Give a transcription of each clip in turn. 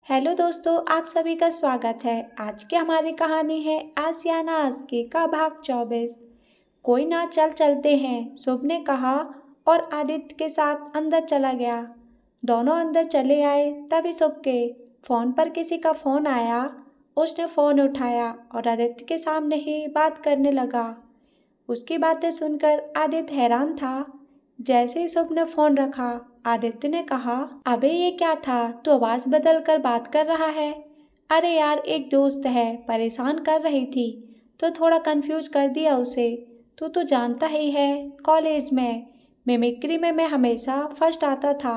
Hello दोस्तों, आप सभी का स्वागत है। आज की हमारी कहानी है आसियाना आस्की का भाग 24। कोई ना, चल चलते हैं, शुभ ने कहा और आदित्य के साथ अंदर चला गया। दोनों अंदर चले आए तभी शुभ के फोन पर किसी का फोन आया। उसने फोन उठाया और आदित्य के सामने ही बात करने लगा। उसकी बातें सुनकर आदित्य हैरान था। जैसे ही शुभ ने फोन रखा, आदित्य ने कहा, अबे ये क्या था, तू आवाज बदल कर बात कर रहा है। अरे यार, एक दोस्त है, परेशान कर रही थी तो थोड़ा कंफ्यूज कर दिया उसे। तू तो जानता ही है, कॉलेज में मिमिक्री में मैं हमेशा फर्स्ट आता था।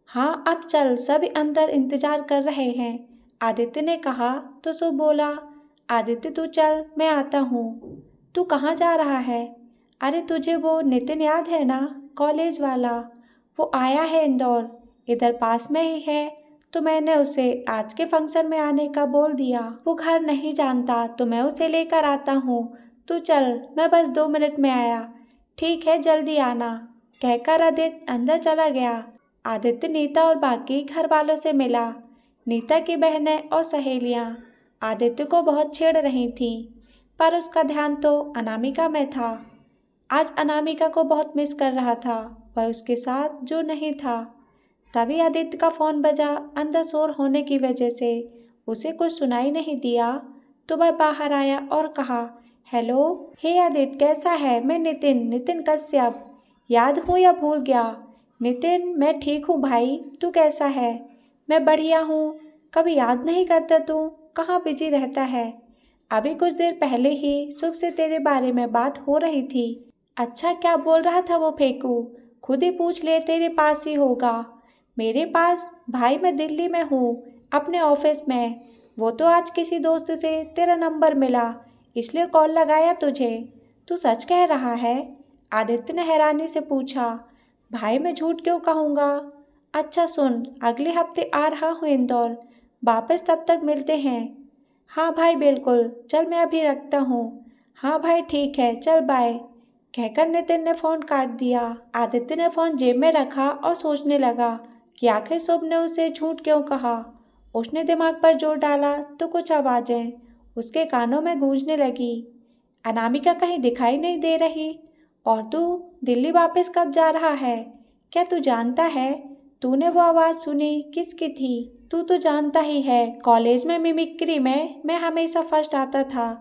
हाँ, अब चल, सब अंदर इंतजार कर रहे हैं, आदित्य ने कहा। तो शुभ बोला, आदित्य तू चल, मैं आता हूँ। तू कहाँ जा रहा है? अरे तुझे वो नितिन याद है ना, कॉलेज वाला? वो आया है इंदौर, इधर पास में ही है। तो मैंने उसे आज के फंक्शन में आने का बोल दिया। वो घर नहीं जानता तो मैं उसे लेकर आता हूँ। तू चल, मैं बस 2 मिनट में आया। ठीक है, जल्दी आना, कहकर आदित्य अंदर चला गया। आदित्य नीता और बाकी घर वालों से मिला। नीता की बहनें और सहेलियां आदित्य को बहुत छेड़ रही थीं, पर उसका ध्यान तो अनामिका में था। आज अनामिका को बहुत मिस कर रहा था, वह उसके साथ जो नहीं था। तभी आदित्य का फोन बजा। अंदर शोर होने की वजह से उसे कुछ सुनाई नहीं दिया, तो वह बाहर आया और कहा, हेलो। हे आदित्य, कैसा है? मैं नितिन, नितिन कश्यप। याद हूँ या भूल गया? नितिन, मैं ठीक हूँ भाई, तू कैसा है? मैं बढ़िया हूँ। कभी याद नहीं करता तू, कहाँ बिजी रहता है? अभी कुछ देर पहले ही शुभ से तेरे बारे में बात हो रही थी। अच्छा, क्या बोल रहा था वो फेंकू? खुद ही पूछ ले, तेरे पास ही होगा। मेरे पास? भाई मैं दिल्ली में हूँ, अपने ऑफिस में। वो तो आज किसी दोस्त से तेरा नंबर मिला, इसलिए कॉल लगाया तुझे। तू सच कह रहा है? आदित्य ने हैरानी से पूछा। भाई मैं झूठ क्यों कहूँगा? अच्छा सुन, अगले हफ्ते आ रहा हूँ इंदौर, वापस तब तक मिलते हैं। हाँ भाई बिल्कुल, चल मैं अभी रखता हूँ। हाँ भाई ठीक है, चल बाय, कहकर नितिन ने फोन काट दिया। आदित्य ने फोन जेब में रखा और सोचने लगा कि आखिर शुभ ने उसे झूठ क्यों कहा। उसने दिमाग पर जोर डाला तो कुछ आवाजें उसके कानों में गूंजने लगी। अनामिका कहीं दिखाई नहीं दे रही। और तू दिल्ली वापस कब जा रहा है? क्या तू जानता है? तूने वो आवाज सुनी, किसकी थी? तू तो जानता ही है, कॉलेज में मिमिक्री में मैं हमेशा फर्स्ट आता था।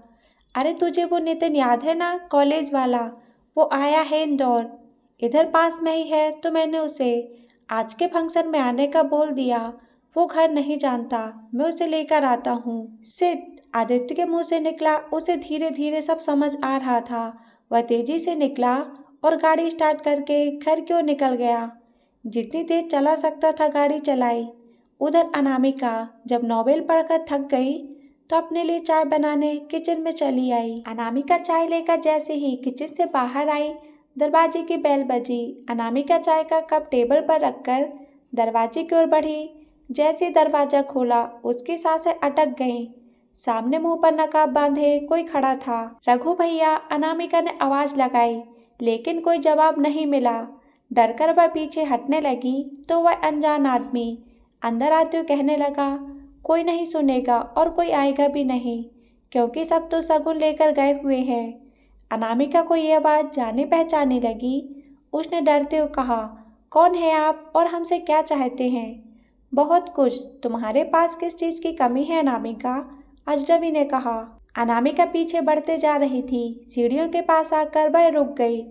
अरे तुझे वो नितिन याद है ना, कॉलेज वाला? वो आया है इंदौर, इधर पास में ही है, तो मैंने उसे आज के फंक्शन में आने का बोल दिया। वो घर नहीं जानता, मैं उसे लेकर आता हूँ। सिट, आदित्य के मुंह से निकला। उसे धीरे धीरे सब समझ आ रहा था। वह तेजी से निकला और गाड़ी स्टार्ट करके घर की ओर निकल गया। जितनी तेज चला सकता था गाड़ी चलाई। उधर अनामिका जब नॉवेल पढ़कर थक गई तो अपने लिए चाय बनाने किचन में चली आई। अनामिका चाय लेकर जैसे ही किचन से बाहर आई, दरवाजे की बेल बजी। अनामिका चाय का कप टेबल पर रखकर दरवाजे की ओर बढ़ी। जैसे दरवाजा खोला, उसकी सांसें अटक गईं। सामने मुंह पर नकाब बांधे कोई खड़ा था। रघु भैया, अनामिका ने आवाज लगाई, लेकिन कोई जवाब नहीं मिला। डरकर वह पीछे हटने लगी तो वह अनजान आदमी अंदर आते हुए कहने लगा, कोई नहीं सुनेगा और कोई आएगा भी नहीं, क्योंकि सब तो शगुन लेकर गए हुए हैं। अनामिका को ये आवाज जाने पहचाने लगी। उसने डरते हुए कहा, कौन है आप और हमसे क्या चाहते हैं? बहुत कुछ। तुम्हारे पास किस चीज की कमी है अनामिका? अजनबी ने कहा। अनामिका पीछे बढ़ते जा रही थी। सीढ़ियों के पास आकर वह रुक गई।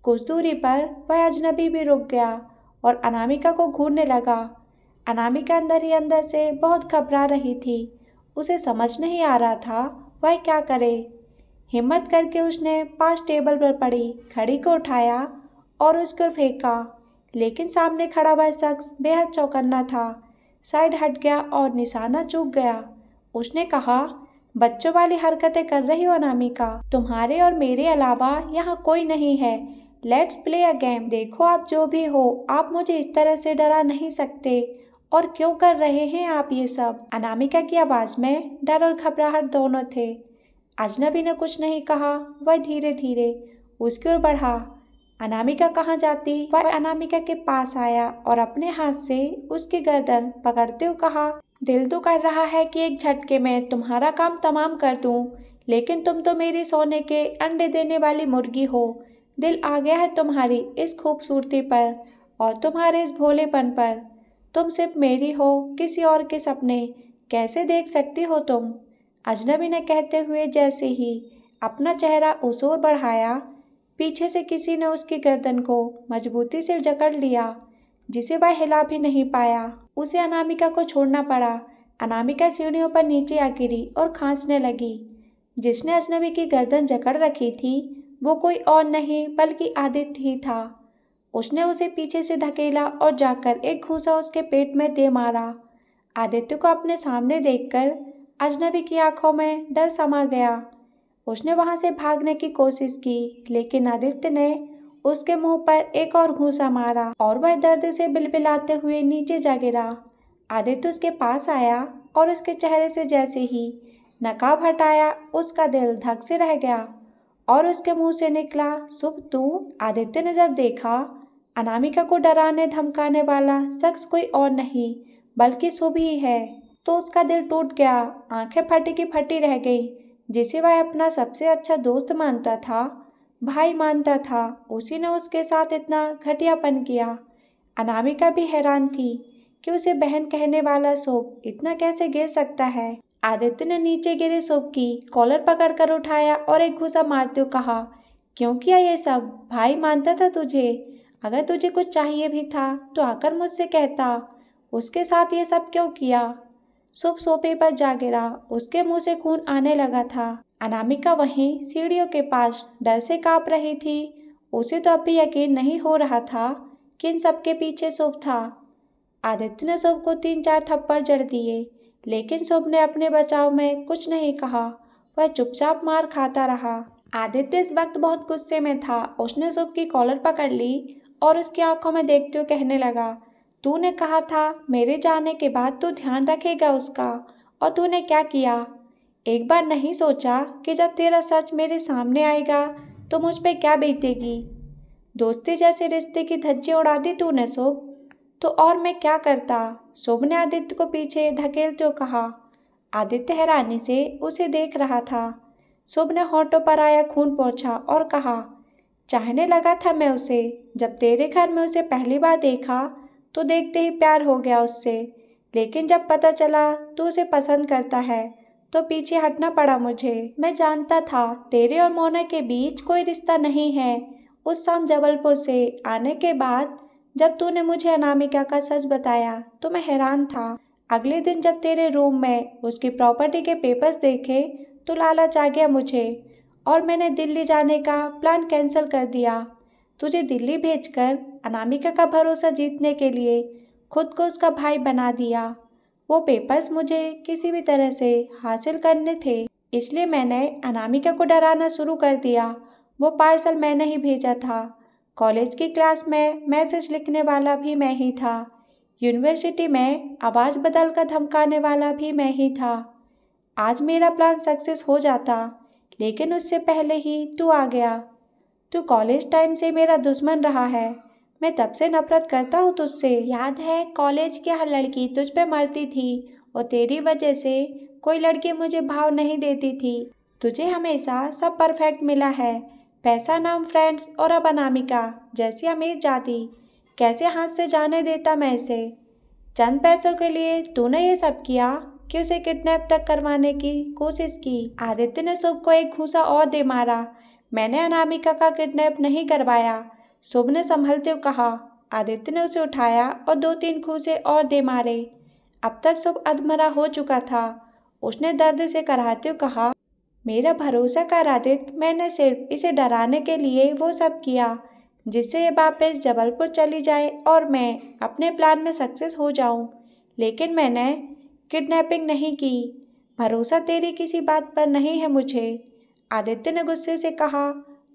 कुछ दूरी पर वह अजनबी भी रुक गया और अनामिका को घूरने लगा। अनामिका अंदर ही अंदर से बहुत घबरा रही थी। उसे समझ नहीं आ रहा था वह क्या करे। हिम्मत करके उसने पास टेबल पर पड़ी घड़ी को उठाया और उसको फेंका, लेकिन सामने खड़ा वह शख्स बेहद चौकन्ना था। साइड हट गया और निशाना चूक गया। उसने कहा, बच्चों वाली हरकतें कर रही हो अनामिका? तुम्हारे और मेरे अलावा यहाँ कोई नहीं है। Let's play a game. देखो आप जो भी हो, आप मुझे इस तरह से डरा नहीं सकते। और क्यों कर रहे हैं आप ये सब? अनामिका की आवाज में डर और घबराहट दोनों थे। अजनबी ने कुछ नहीं कहा। वह धीरे धीरे उसकी ओर बढ़ा। अनामिका कहाँ जाती? वह अनामिका के पास आया और अपने हाथ से उसकी गर्दन पकड़ते हुए कहा, दिल तो कर रहा है कि एक झटके में तुम्हारा काम तमाम कर दूं, लेकिन तुम तो मेरी सोने के अंडे देने वाली मुर्गी हो। दिल आ गया है तुम्हारी इस खूबसूरती पर और तुम्हारे इस भोलेपन पर। तुम सिर्फ मेरी हो, किसी और के सपने कैसे देख सकती हो तुम? अजनबी ने कहते हुए जैसे ही अपना चेहरा उस ओर बढ़ाया, पीछे से किसी ने उसकी गर्दन को मजबूती से जकड़ लिया, जिसे वह हिला भी नहीं पाया। उसे अनामिका को छोड़ना पड़ा। अनामिका सीढ़ियों पर नीचे आ गिरी और खांसने लगी। जिसने अजनबी की गर्दन जकड़ रखी थी वो कोई और नहीं बल्कि आदित्य ही था। उसने उसे पीछे से धकेला और जाकर एक घूंसा उसके पेट में दे मारा। आदित्य को अपने सामने देखकर अजनबी की आंखों में डर समा गया। उसने वहां से भागने की कोशिश की, लेकिन आदित्य ने उसके मुंह पर एक और घूंसा मारा और वह दर्द से बिलबिलाते हुए नीचे जा गिरा। आदित्य उसके पास आया और उसके चेहरे से जैसे ही नकाब हटाया, उसका दिल धक से रह गया और उसके मुंह से निकला, शुभ तू? आदित्य ने जब देखा अनामिका को डराने धमकाने वाला शख्स कोई और नहीं बल्कि शुभ ही है, तो उसका दिल टूट गया। आंखें फटी की फटी रह गई। जिसे वह अपना सबसे अच्छा दोस्त मानता था, भाई मानता था, उसी ने उसके साथ इतना घटियापन किया। अनामिका भी हैरान थी कि उसे बहन कहने वाला शुभ इतना कैसे गिर सकता है। आदित्य ने नीचे गिरे शुभ की कॉलर पकड़कर उठाया और एक घूंसा मारते हुए कहा, क्यों किया ये सब? भाई मानता था तुझे। अगर तुझे कुछ चाहिए भी था तो आकर मुझसे कहता। उसके साथ ये सब क्यों किया? शुभ सोफे पर जा गिरा। उसके मुंह से खून आने लगा था। अनामिका वहीं सीढ़ियों के पास डर से कांप रही थी। उसे तो अब भी यकीन नहीं हो रहा था कि इन सबके पीछे शुभ था। आदित्य ने शुभ को 3-4 थप्पड़ जड़ दिए, लेकिन शुभ ने अपने बचाव में कुछ नहीं कहा। वह चुपचाप मार खाता रहा। आदित्य इस वक्त बहुत गुस्से में था। उसने शुभ की कॉलर पकड़ ली और उसकी आंखों में देखते हुए कहने लगा, तूने कहा था मेरे जाने के बाद तू ध्यान रखेगा उसका, और तूने क्या किया? एक बार नहीं सोचा कि जब तेरा सच मेरे सामने आएगा तो मुझ पे क्या बीतेगी? दोस्ती जैसे रिश्ते की धज्जियां उड़ा दी तूने शुभ। तो और मैं क्या करता? शुभ ने आदित्य को पीछे ढकेलते हुए कहा। आदित्य हैरानी से उसे देख रहा था। शुभ ने होठों पर आया खून पोंछा और कहा, चाहने लगा था मैं उसे। जब तेरे घर में उसे पहली बार देखा तो देखते ही प्यार हो गया उससे, लेकिन जब पता चला तू उसे पसंद करता है तो पीछे हटना पड़ा मुझे। मैं जानता था तेरे और मोना के बीच कोई रिश्ता नहीं है। उस शाम जबलपुर से आने के बाद जब तूने मुझे अनामिका का सच बताया तो मैं हैरान था। अगले दिन जब तेरे रूम में उसकी प्रॉपर्टी के पेपर्स देखे तो लालच आ गया मुझे और मैंने दिल्ली जाने का प्लान कैंसिल कर दिया। तुझे दिल्ली भेजकर अनामिका का भरोसा जीतने के लिए खुद को उसका भाई बना दिया। वो पेपर्स मुझे किसी भी तरह से हासिल करने थे, इसलिए मैंने अनामिका को डराना शुरू कर दिया। वो पार्सल मैंने ही भेजा था। कॉलेज की क्लास में मैसेज लिखने वाला भी मैं ही था। यूनिवर्सिटी में आवाज़ बदल कर धमकाने वाला भी मैं ही था। आज मेरा प्लान सक्सेस हो जाता, लेकिन उससे पहले ही तू आ गया। तू कॉलेज टाइम से मेरा दुश्मन रहा है। मैं तब से नफरत करता हूँ तुझसे। याद है कॉलेज की हर लड़की तुझ पे मरती थी और तेरी वजह से कोई लड़की मुझे भाव नहीं देती थी। तुझे हमेशा सब परफेक्ट मिला है, पैसा, नाम, फ्रेंड्स, और अब अनामिका जैसी अमीर जाति। कैसे हाथ से जाने देता मैं इसे? चंद पैसों के लिए तूने ये सब किया कि उसे किडनैप तक करवाने की कोशिश की। आदित्य ने शुभ को एक घूंसा और दे मारा। मैंने अनामिका का किडनैप नहीं करवाया, शुभ ने संभलते हुए कहा। आदित्य ने उसे उठाया और 2-3 घूंसे और दे मारे। अब तक शुभ अधमरा हो चुका था। उसने दर्द से कराहते हुए कहा, मेरा भरोसा कर आदित्य, मैंने सिर्फ इसे डराने के लिए वो सब किया जिससे ये वापस जबलपुर चली जाए और मैं अपने प्लान में सक्सेस हो जाऊं। लेकिन मैंने किडनैपिंग नहीं की। भरोसा तेरी किसी बात पर नहीं है मुझे। आदित्य ने गुस्से से कहा।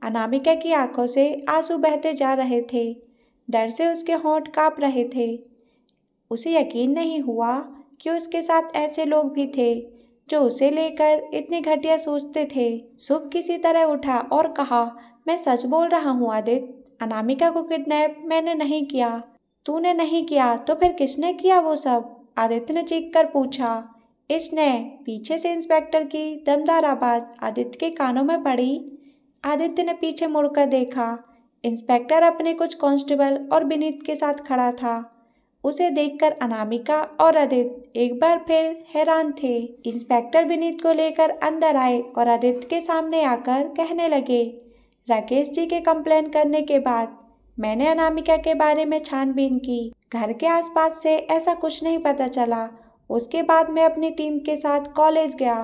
अनामिका की आंखों से आंसू बहते जा रहे थे। डर से उसके होंठ कांप रहे थे। उसे यकीन नहीं हुआ कि उसके साथ ऐसे लोग भी थे जो उसे लेकर इतनी घटिया सोचते थे। शुभ किसी तरह उठा और कहा, मैं सच बोल रहा हूँ आदित्य, अनामिका को किडनैप मैंने नहीं किया। तूने नहीं किया तो फिर किसने किया वो सब? आदित्य ने चीख कर पूछा। इसने। पीछे से इंस्पेक्टर की दमदार आवाज आदित्य के कानों में पड़ी। आदित्य ने पीछे मुड़कर देखा। इंस्पेक्टर अपने कुछ कांस्टेबल और विनीत के साथ खड़ा था। उसे देखकर अनामिका और आदित्य एक बार फिर हैरान थे। इंस्पेक्टर विनीत को लेकर अंदर आए और आदित्य के सामने आकर कहने लगे, राकेश जी के कंप्लेन करने के बाद मैंने अनामिका के बारे में छानबीन की। घर के आसपास से ऐसा कुछ नहीं पता चला। उसके बाद मैं अपनी टीम के साथ कॉलेज गया।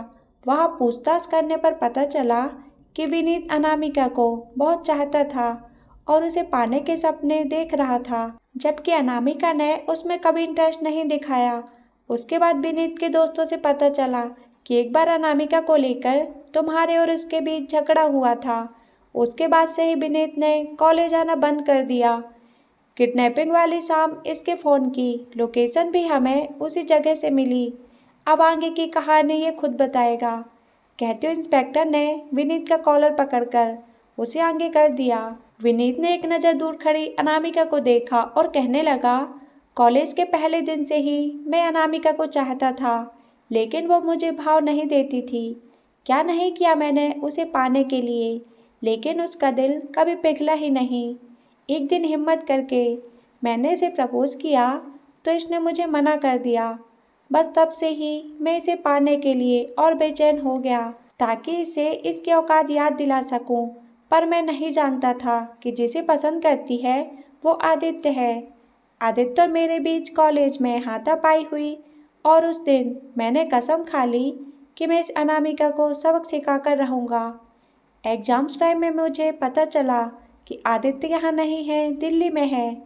वहाँ पूछताछ करने पर पता चला कि विनीत अनामिका को बहुत चाहता था और उसे पाने के सपने देख रहा था, जबकि अनामिका ने उसमें कभी इंटरेस्ट नहीं दिखाया। उसके बाद विनीत के दोस्तों से पता चला कि एक बार अनामिका को लेकर तुम्हारे और उसके बीच झगड़ा हुआ था। उसके बाद से ही विनीत ने कॉलेज आना बंद कर दिया। किडनैपिंग वाली शाम इसके फ़ोन की लोकेशन भी हमें उसी जगह से मिली। अब आगे की कहानी ये खुद बताएगा, कहते हुए इंस्पेक्टर ने विनीत का कॉलर पकड़कर उसे आगे कर दिया। विनीत ने एक नज़र दूर खड़ी अनामिका को देखा और कहने लगा, कॉलेज के पहले दिन से ही मैं अनामिका को चाहता था, लेकिन वो मुझे भाव नहीं देती थी। क्या नहीं किया मैंने उसे पाने के लिए, लेकिन उसका दिल कभी पिघला ही नहीं। एक दिन हिम्मत करके मैंने इसे प्रपोज किया तो इसने मुझे मना कर दिया। बस तब से ही मैं इसे पाने के लिए और बेचैन हो गया, ताकि इसे इसकी औकात याद दिला सकूं। पर मैं नहीं जानता था कि जिसे पसंद करती है वो आदित्य है। आदित्य और मेरे बीच कॉलेज में हाथापाई हुई और उस दिन मैंने कसम खा ली कि मैं इस अनामिका को सबक सिखाकर रहूँगा। एग्जाम्स टाइम में मुझे पता चला कि आदित्य यहाँ नहीं है, दिल्ली में है।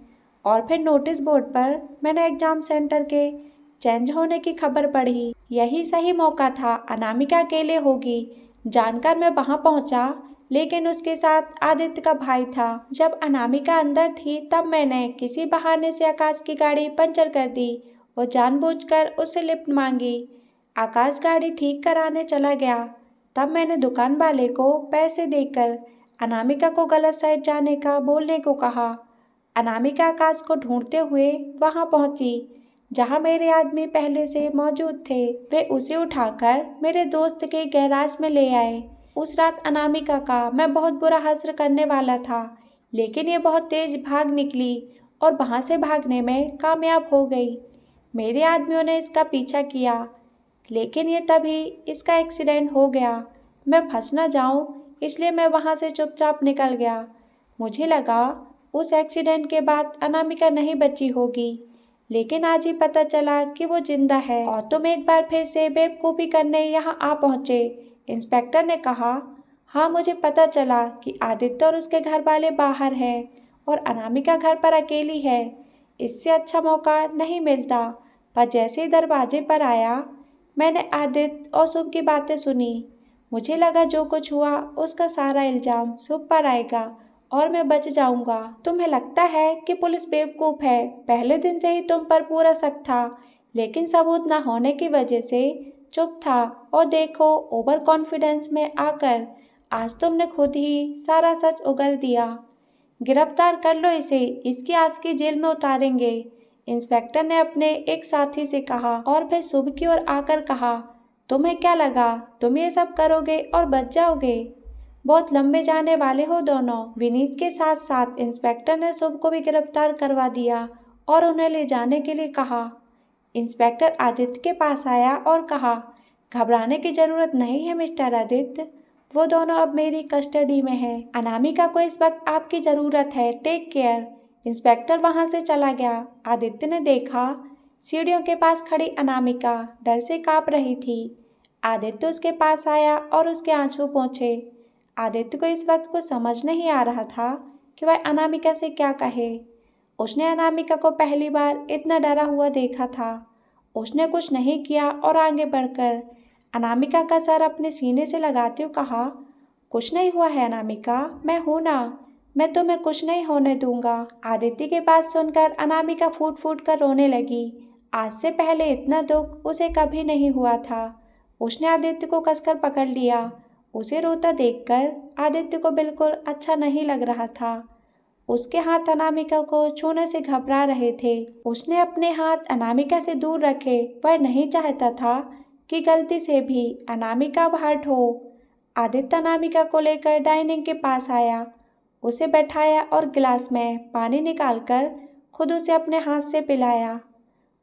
और फिर नोटिस बोर्ड पर मैंने एग्जाम सेंटर के चेंज होने की खबर पढ़ी। यही सही मौका था, अनामिका अकेले होगी जानकर मैं वहाँ पहुँचा, लेकिन उसके साथ आदित्य का भाई था। जब अनामिका अंदर थी तब मैंने किसी बहाने से आकाश की गाड़ी पंचर कर दी और जानबूझकर उससे लिफ्ट मांगी। आकाश गाड़ी ठीक कराने चला गया। तब मैंने दुकान वाले को पैसे देकर अनामिका को गलत साइड जाने का बोलने को कहा। अनामिका आकाश को ढूंढते हुए वहां पहुंची जहां मेरे आदमी पहले से मौजूद थे। वे उसे उठाकर मेरे दोस्त के गैराज में ले आए। उस रात अनामिका का मैं बहुत बुरा हश्र करने वाला था, लेकिन ये बहुत तेज भाग निकली और वहां से भागने में कामयाब हो गई। मेरे आदमियों ने इसका पीछा किया, लेकिन ये तभी इसका एक्सीडेंट हो गया। मैं फंस न जाऊं, इसलिए मैं वहां से चुपचाप निकल गया। मुझे लगा उस एक्सीडेंट के बाद अनामिका नहीं बची होगी, लेकिन आज ही पता चला कि वो जिंदा है। और तुम एक बार फिर से बेवकूफ़ी करने यहाँ आ पहुँचे, इंस्पेक्टर ने कहा। हाँ, मुझे पता चला कि आदित्य और उसके घर वाले बाहर हैं और अनामिका घर पर अकेली है। इससे अच्छा मौका नहीं मिलता। पर जैसे ही दरवाजे पर आया, मैंने आदित्य और शुभ की बातें सुनी। मुझे लगा जो कुछ हुआ उसका सारा इल्जाम शुभ पर आएगा और मैं बच जाऊंगा। तुम्हें लगता है कि पुलिस बेवकूफ़ है। पहले दिन से ही तुम पर पूरा शक था, लेकिन सबूत न होने की वजह से चुप था। और देखो, ओवर कॉन्फिडेंस में आकर आज तुमने खुद ही सारा सच उगल दिया। गिरफ्तार कर लो इसे, इसकी आज की जेल में उतारेंगे, इंस्पेक्टर ने अपने एक साथी से कहा। और फिर शुभ की ओर आकर कहा, तुम्हें क्या लगा तुम ये सब करोगे और बच जाओगे? बहुत लंबे जाने वाले हो दोनों। विनीत के साथ साथ इंस्पेक्टर ने शुभ को भी गिरफ्तार करवा दिया और उन्हें ले जाने के लिए कहा। इंस्पेक्टर आदित्य के पास आया और कहा, घबराने की जरूरत नहीं है मिस्टर आदित्य, वो दोनों अब मेरी कस्टडी में है। अनामिका को इस वक्त आपकी ज़रूरत है, टेक केयर। इंस्पेक्टर वहां से चला गया। आदित्य ने देखा सीढ़ियों के पास खड़ी अनामिका डर से कांप रही थी। आदित्य उसके पास आया और उसके आंसू पोंछे। आदित्य को इस वक्त कुछ समझ नहीं आ रहा था कि वह अनामिका से क्या कहे। उसने अनामिका को पहली बार इतना डरा हुआ देखा था। उसने कुछ नहीं किया और आगे बढ़कर अनामिका का सर अपने सीने से लगाते हुए कहा, कुछ नहीं हुआ है अनामिका, मैं हूं ना, मैं तुम्हें कुछ नहीं होने दूंगा। आदित्य के बात सुनकर अनामिका फूट फूट कर रोने लगी। आज से पहले इतना दुख उसे कभी नहीं हुआ था। उसने आदित्य को कसकर पकड़ लिया। उसे रोता देखकर आदित्य को बिल्कुल अच्छा नहीं लग रहा था। उसके हाथ अनामिका को छूने से घबरा रहे थे। उसने अपने हाथ अनामिका से दूर रखे। वह नहीं चाहता था कि गलती से भी अनामिका हर्ट हो। आदित्य अनामिका को लेकर डाइनिंग के पास आया, उसे बैठाया और गिलास में पानी निकालकर खुद उसे अपने हाथ से पिलाया।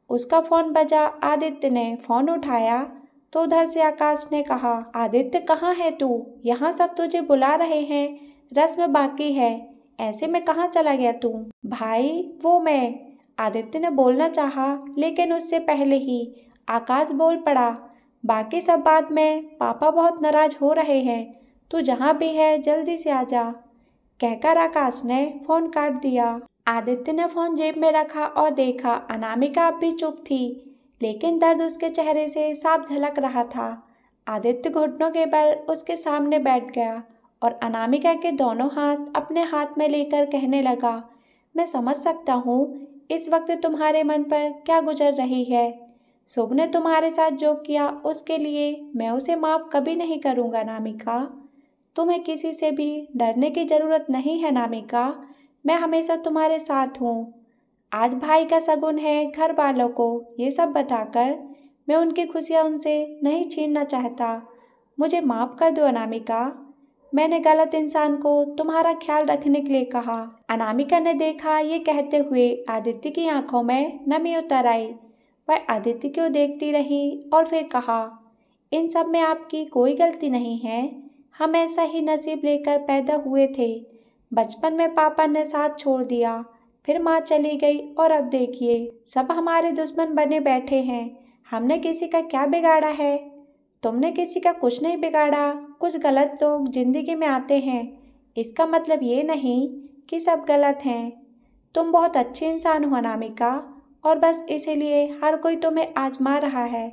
उसका फोन बजा। आदित्य ने फोन उठाया तो उधर से आकाश ने कहा, आदित्य कहाँ है तू? यहाँ सब तुझे बुला रहे हैं, रस्म बाकी है, ऐसे में कहाँ चला गया तू? भाई वो मैं, आदित्य ने बोलना चाहा, लेकिन उससे पहले ही आकाश बोल पड़ा, बाकी सब बाद में, पापा बहुत नाराज हो रहे हैं, तू जहाँ भी है जल्दी से आ जा, कहकर आकाश ने फोन काट दिया। आदित्य ने फोन जेब में रखा और देखा अनामिका अब भी चुप थी, लेकिन दर्द उसके चेहरे से साफ झलक रहा था। आदित्य घुटनों के बल उसके सामने बैठ गया और अनामिका के दोनों हाथ अपने हाथ में लेकर कहने लगा, मैं समझ सकता हूँ इस वक्त तुम्हारे मन पर क्या गुजर रही है। शुभ ने तुम्हारे साथ जो किया उसके लिए मैं उसे माफ कभी नहीं करूँगा अनामिका। तुम्हें किसी से भी डरने की जरूरत नहीं है अनामिका, मैं हमेशा तुम्हारे साथ हूँ। आज भाई का शगुन है, घर वालों को ये सब बताकर मैं उनकी खुशियाँ उनसे नहीं छीनना चाहता। मुझे माफ कर दो अनामिका, मैंने गलत इंसान को तुम्हारा ख्याल रखने के लिए कहा। अनामिका ने देखा ये कहते हुए आदित्य की आंखों में नमी उतर आई। वह आदित्य को देखती रही और फिर कहा, इन सब में आपकी कोई गलती नहीं है, हम ऐसा ही नसीब लेकर पैदा हुए थे। बचपन में पापा ने साथ छोड़ दिया, फिर माँ चली गई और अब देखिए सब हमारे दुश्मन बने बैठे हैं। हमने किसी का क्या बिगाड़ा है? तुमने किसी का कुछ नहीं बिगाड़ा। कुछ गलत लोग जिंदगी में आते हैं, इसका मतलब ये नहीं कि सब गलत हैं। तुम बहुत अच्छी इंसान हो अनामिका, और बस इसीलिए हर कोई तुम्हें आजमा रहा है।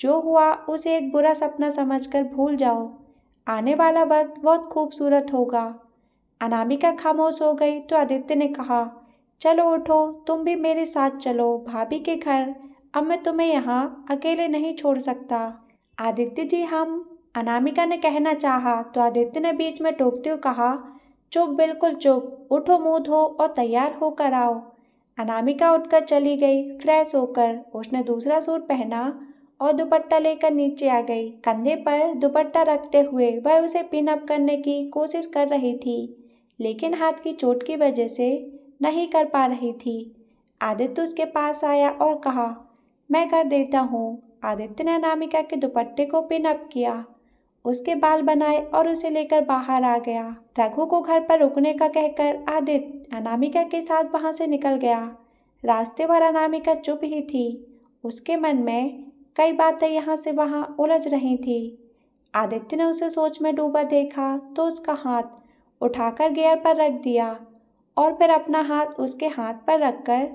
जो हुआ उसे एक बुरा सपना समझकर भूल जाओ, आने वाला वक्त बहुत खूबसूरत होगा। अनामिका खामोश हो गई तो आदित्य ने कहा, चलो उठो, तुम भी मेरे साथ चलो भाभी के घर, अब मैं तुम्हें यहाँ अकेले नहीं छोड़ सकता। आदित्य जी हम, अनामिका ने कहना चाहा तो आदित्य ने बीच में टोकते हुए कहा, चुप, बिल्कुल चुप, उठो, मुंह धो और तैयार होकर आओ। अनामिका उठकर चली गई। फ्रेश होकर उसने दूसरा सूट पहना और दुपट्टा लेकर नीचे आ गई। कंधे पर दुपट्टा रखते हुए वह उसे पिन अप करने की कोशिश कर रही थी, लेकिन हाथ की चोट की वजह से नहीं कर पा रही थी। आदित्य उसके पास आया और कहा, मैं कर देता हूँ। आदित्य ने अनामिका के दुपट्टे को पिन अप किया, उसके बाल बनाए और उसे लेकर बाहर आ गया। रघु को घर पर रुकने का कहकर आदित्य अनामिका के साथ वहां से निकल गया। रास्ते भर अनामिका चुप ही थी, उसके मन में कई बातें यहाँ से वहां उलझ रही थी। आदित्य ने उसे सोच में डूबा देखा तो उसका हाथ उठाकर गियर पर रख दिया और फिर अपना हाथ उसके हाथ पर रखकर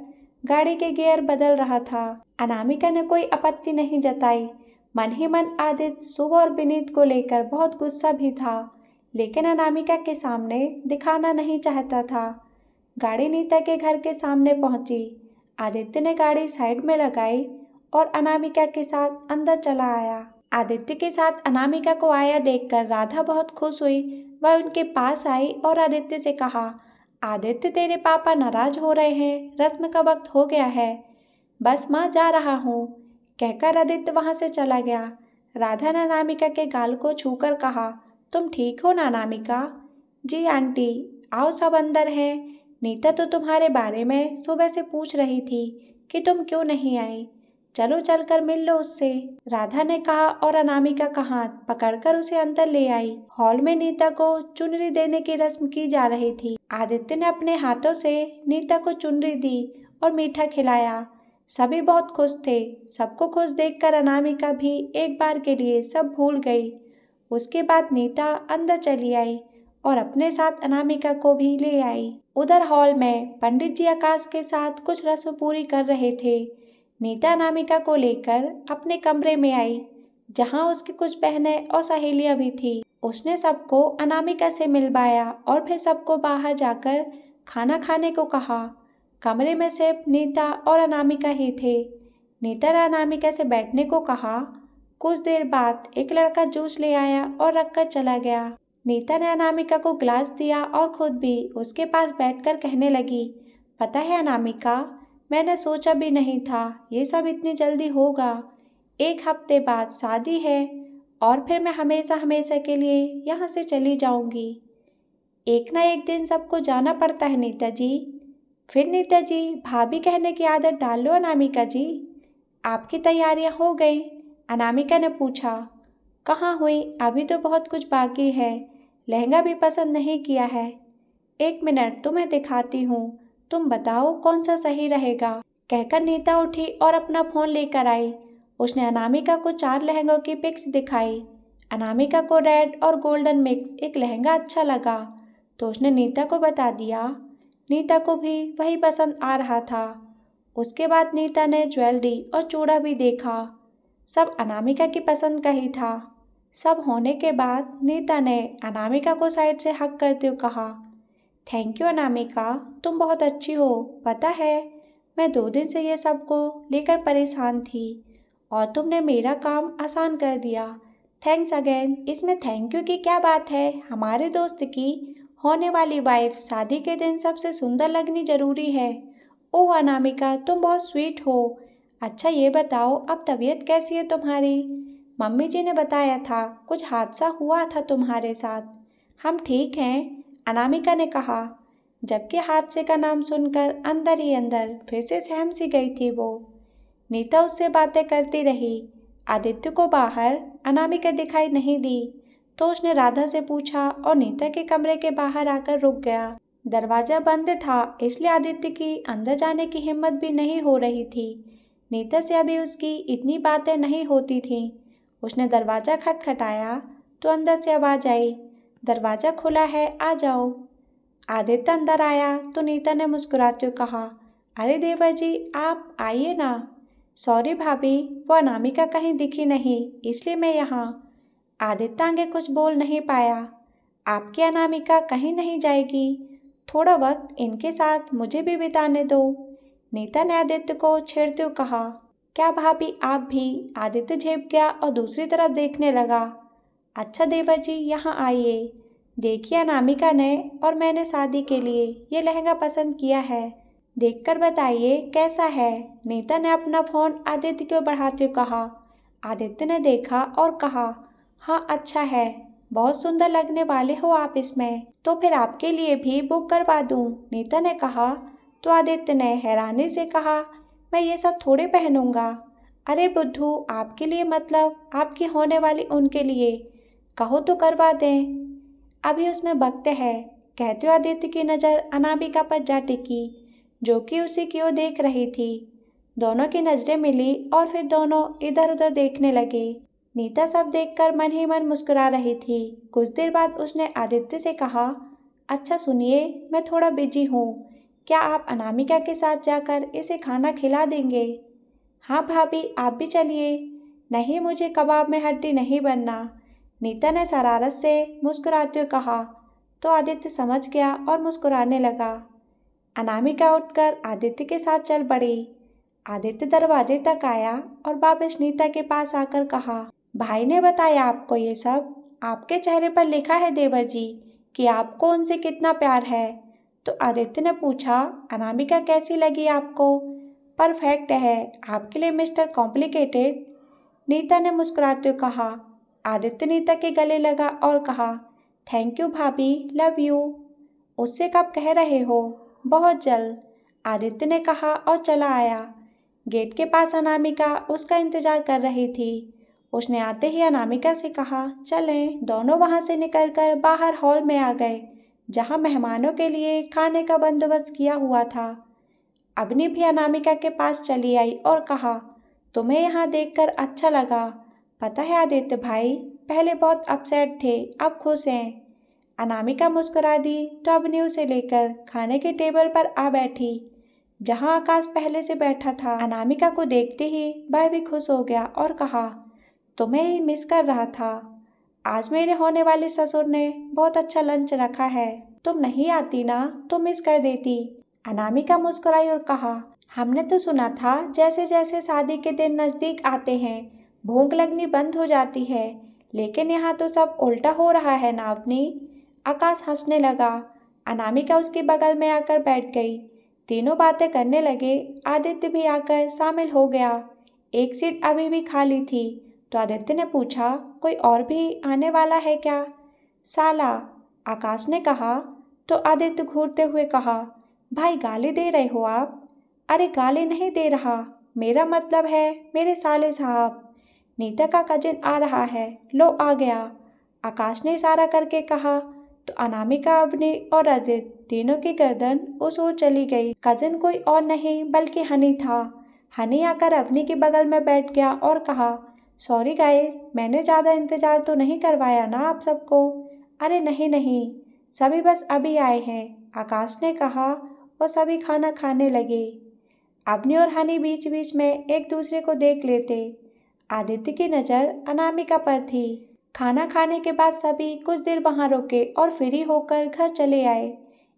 गाड़ी के गियर बदल रहा था। अनामिका ने कोई आपत्ति नहीं जताई। मन ही मन आदित्य, शुभ और विनीत को लेकर बहुत गुस्सा भी था, लेकिन अनामिका के सामने दिखाना नहीं चाहता था। गाड़ी नीता के घर के सामने पहुंची। आदित्य ने गाड़ी साइड में लगाई और अनामिका के साथ अंदर चला आया। आदित्य के साथ अनामिका को आया देखकर राधा बहुत खुश हुई। वह उनके पास आई और आदित्य से कहा, आदित्य तेरे पापा नाराज हो रहे हैं, रस्म का वक्त हो गया है। बस माँ, जा रहा हूँ, कहकर आदित्य वहां से चला गया। राधा ने अनामिका के गाल को छूकर कहा, तुम ठीक हो ना अनामिका? जी आंटी, आओ सब अंदर हैं। नीता तो तुम्हारे बारे में सुबह से पूछ रही थी कि तुम क्यों नहीं आई, चलो चलकर मिल लो उससे, राधा ने कहा और अनामिका का हाथ पकड़कर उसे अंदर ले आई। हॉल में नीता को चुनरी देने की रस्म की जा रही थी। आदित्य ने अपने हाथों से नीता को चुनरी दी और मीठा खिलाया। सभी बहुत खुश थे। सबको खुश देखकर अनामिका भी एक बार के लिए सब भूल गई। उसके बाद नीता अंदर चली आई और अपने साथ अनामिका को भी ले आई। उधर हॉल में पंडित जी आकाश के साथ कुछ रस्म पूरी कर रहे थे। नीता अनामिका को लेकर अपने कमरे में आई, जहां उसकी कुछ बहनें और सहेलियां भी थी। उसने सबको अनामिका से मिलवाया और फिर सबको बाहर जाकर खाना खाने को कहा। कमरे में सिर्फ नीता और अनामिका ही थे। नीता ने अनामिका से बैठने को कहा। कुछ देर बाद एक लड़का जूस ले आया और रखकर चला गया। नीता ने अनामिका को ग्लास दिया और खुद भी उसके पास बैठकर कहने लगी, पता है अनामिका, मैंने सोचा भी नहीं था ये सब इतनी जल्दी होगा। 1 हफ्ते बाद शादी है और फिर मैं हमेशा हमेशा के लिए यहाँ से चली जाऊंगी। एक ना एक दिन सबको जाना पड़ता है नीता जी। फिर नीता जी भाभी कहने की आदत डाल लो अनामिका जी। आपकी तैयारियां हो गई? अनामिका ने पूछा। कहाँ हुई, अभी तो बहुत कुछ बाकी है। लहंगा भी पसंद नहीं किया है। 1 मिनट तुम्हें दिखाती हूँ, तुम बताओ कौन सा सही रहेगा। कहकर नीता उठी और अपना फोन लेकर आई। उसने अनामिका को 4 लहंगों की पिक्स दिखाई। अनामिका को रेड और गोल्डन मिक्स एक लहंगा अच्छा लगा तो उसने नीता को बता दिया। नीता को भी वही पसंद आ रहा था। उसके बाद नीता ने ज्वेलरी और चूड़ा भी देखा। सब अनामिका की पसंद का ही था। सब होने के बाद नीता ने अनामिका को साइड से हग करते हुए कहा, थैंक यू अनामिका, तुम बहुत अच्छी हो। पता है मैं 2 दिन से ये सबको लेकर परेशान थी और तुमने मेरा काम आसान कर दिया। Thanks again. इसमें थैंक यू की क्या बात है। हमारे दोस्त की होने वाली वाइफ शादी के दिन सबसे सुंदर लगनी जरूरी है। ओह अनामिका, तुम बहुत स्वीट हो। अच्छा ये बताओ अब तबीयत कैसी है तुम्हारी? मम्मी जी ने बताया था कुछ हादसा हुआ था तुम्हारे साथ। हम ठीक हैं, अनामिका ने कहा, जबकि हादसे का नाम सुनकर अंदर ही अंदर फिर से सहम सी गई थी वो। नीता उससे बातें करती रही। आदित्य को बाहर अनामिका दिखाई नहीं दी तो उसने राधा से पूछा और नीता के कमरे के बाहर आकर रुक गया। दरवाजा बंद था इसलिए आदित्य की अंदर जाने की हिम्मत भी नहीं हो रही थी। नीता से अभी उसकी इतनी बातें नहीं होती थीं। उसने दरवाजा खटखटाया तो अंदर से आवाज आई, दरवाजा खुला है, आ जाओ। आदित्य अंदर आया तो नीता ने मुस्कुराते हुए कहा, अरे देवर जी आप आइए ना। सॉरी भाभी, वो अनामिका कहीं दिखी नहीं इसलिए मैं यहाँ। आदित्य आगे कुछ बोल नहीं पाया। आपकी अनामिका कहीं नहीं जाएगी, थोड़ा वक्त इनके साथ मुझे भी बिताने दो। नीता ने आदित्य को छेड़ते हुए कहा, क्या भाभी आप भी? आदित्य झेप गया और दूसरी तरफ देखने लगा। अच्छा देवर जी यहाँ आइए। देखिए अनामिका ने और मैंने शादी के लिए ये लहंगा पसंद किया है, देखकर बताइए कैसा है। नीता ने अपना फोन आदित्य को बढ़ाते हुए कहा। आदित्य ने देखा और कहा, हाँ अच्छा है, बहुत सुंदर लगने वाले हो आप इसमें। तो फिर आपके लिए भी बुक करवा दूं? नीता ने कहा तो आदित्य ने हैरानी से कहा, मैं ये सब थोड़े पहनूंगा। अरे बुद्धू, आपके लिए मतलब आपकी होने वाली उनके लिए, कहो तो करवा दें। अभी उसमें वक्त है। कहते हुए आदित्य की नज़र अनामिका पर जा टिकी जो कि उसी की ओर देख रही थी। दोनों की नजरें मिली और फिर दोनों इधर उधर देखने लगे। नीता सब देखकर मन ही मन मुस्कुरा रही थी। कुछ देर बाद उसने आदित्य से कहा, अच्छा सुनिए मैं थोड़ा बिजी हूँ, क्या आप अनामिका के साथ जाकर इसे खाना खिला देंगे? हाँ भाभी आप भी चलिए। नहीं मुझे कबाब में हड्डी नहीं बनना, नीता ने शरारत से मुस्कुराते हुए कहा तो आदित्य समझ गया और मुस्कुराने लगा। अनामिका उठकर आदित्य के साथ चल पड़ी। आदित्य दरवाजे तक आया और वापस नीता के पास आकर कहा, भाई ने बताया आपको ये सब? आपके चेहरे पर लिखा है देवर जी कि आपको उनसे कितना प्यार है। तो आदित्य ने पूछा, अनामिका कैसी लगी आपको? परफेक्ट है, आपके लिए मिस्टर कॉम्प्लिकेटेड, नीता ने मुस्कुराते हुए कहा। आदित्य नीता के गले लगा और कहा, थैंक यू भाभी, लव यू। उससे कब कह रहे हो? बहुत जल्द, आदित्य ने कहा और चला आया। गेट के पास अनामिका उसका इंतजार कर रही थी। उसने आते ही अनामिका से कहा, चलें। दोनों वहां से निकलकर बाहर हॉल में आ गए जहां मेहमानों के लिए खाने का बंदोबस्त किया हुआ था। अवनी भी अनामिका के पास चली आई और कहा, तुम्हें यहाँ देखकर अच्छा लगा। पता है आदित्य भाई पहले बहुत अपसेट थे, अब खुश हैं। अनामिका मुस्कुरा दी तो अवनी उसे लेकर खाने के टेबल पर आ बैठी जहां आकाश पहले से बैठा था। अनामिका को देखते ही वह भी खुश हो गया और कहा, तुम्हें ही मिस कर रहा था। आज मेरे होने वाले ससुर ने बहुत अच्छा लंच रखा है, तुम नहीं आती ना तो मिस कर देती। अनामिका मुस्कुराई और कहा, हमने तो सुना था जैसे जैसे शादी के दिन नजदीक आते हैं भूख लगनी बंद हो जाती है, लेकिन यहाँ तो सब उल्टा हो रहा है ना अपनी। आकाश हंसने लगा। अनामिका उसके बगल में आकर बैठ गई। तीनों बातें करने लगे। आदित्य भी आकर शामिल हो गया। एक सीट अभी भी खाली थी तो आदित्य ने पूछा, कोई और भी आने वाला है क्या? साला, आकाश ने कहा। तो आदित्य घूरते हुए कहा, भाई गाली दे रहे हो आप? अरे गाली नहीं दे रहा, मेरा मतलब है मेरे साले साहब, नीता का कजिन आ रहा है, लो आ गया, आकाश ने इशारा करके कहा। तो अनामिका, अवनी और आदित्य तीनों की गर्दन उस ओर चली गई। कजिन कोई और नहीं बल्कि हनी था। हनी आकर अवनी के बगल में बैठ गया और कहा, सॉरी गाइस, मैंने ज़्यादा इंतज़ार तो नहीं करवाया ना आप सबको? अरे नहीं नहीं, सभी बस अभी आए हैं, आकाश ने कहा और सभी खाना खाने लगे। अवनी और हनी बीच बीच में एक दूसरे को देख लेते। आदित्य की नज़र अनामिका पर थी। खाना खाने के बाद सभी कुछ देर वहां रुके और फ्री होकर घर चले आए।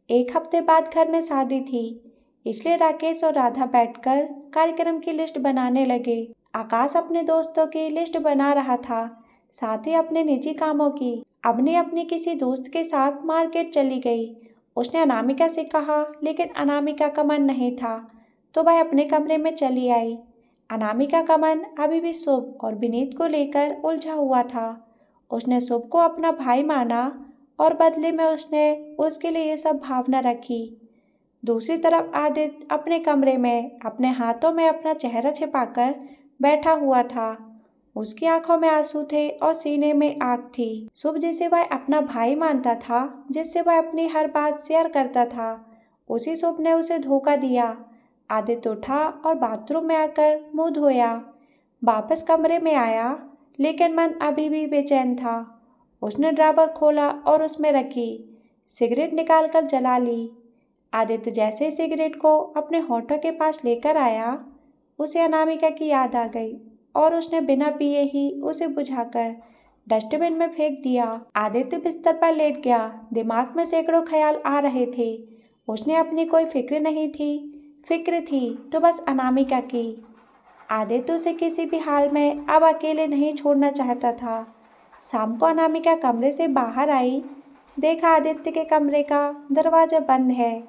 एक हफ्ते बाद घर में शादी थी, इसलिए राकेश और राधा बैठकर कार्यक्रम की लिस्ट बनाने लगे। आकाश अपने दोस्तों की लिस्ट बना रहा था, साथ ही अपने निजी कामों की। अवनी अपनी किसी दोस्त के साथ मार्केट चली गई। उसने अनामिका से कहा, लेकिन अनामिका का मन नहीं था, तो वह अपने कमरे में चली आई। अनामिका का मन अभी भी शुभ और विनीत को लेकर उलझा हुआ था। उसने शुभ को अपना भाई माना और बदले में उसने उसके लिए ये सब भावना रखी। दूसरी तरफ आदित्य अपने कमरे में अपने हाथों में अपना चेहरा छिपाकर बैठा हुआ था। उसकी आंखों में आंसू थे और सीने में आग थी। शुभ जिसे वह अपना भाई मानता था, जिससे वह अपनी हर बात शेयर करता था, उसी शुभ ने उसे धोखा दिया। आदित्य उठा और बाथरूम में आकर मुंह धोया। वापस कमरे में आया, लेकिन मन अभी भी बेचैन था। उसने ड्रावर खोला और उसमें रखी सिगरेट निकालकर जला ली। आदित्य जैसे ही सिगरेट को अपने होठों के पास लेकर आया, उसे अनामिका की याद आ गई और उसने बिना पिए ही उसे बुझाकर डस्टबिन में फेंक दिया। आदित्य बिस्तर पर लेट गया। दिमाग में सैकड़ों ख्याल आ रहे थे। उसने अपनी कोई फिक्र नहीं थी, फिक्र थी तो बस अनामिका की। आदित्य उसे किसी भी हाल में अब अकेले नहीं छोड़ना चाहता था। शाम को अनामिका कमरे से बाहर आई, देखा आदित्य के कमरे का दरवाजा बंद है,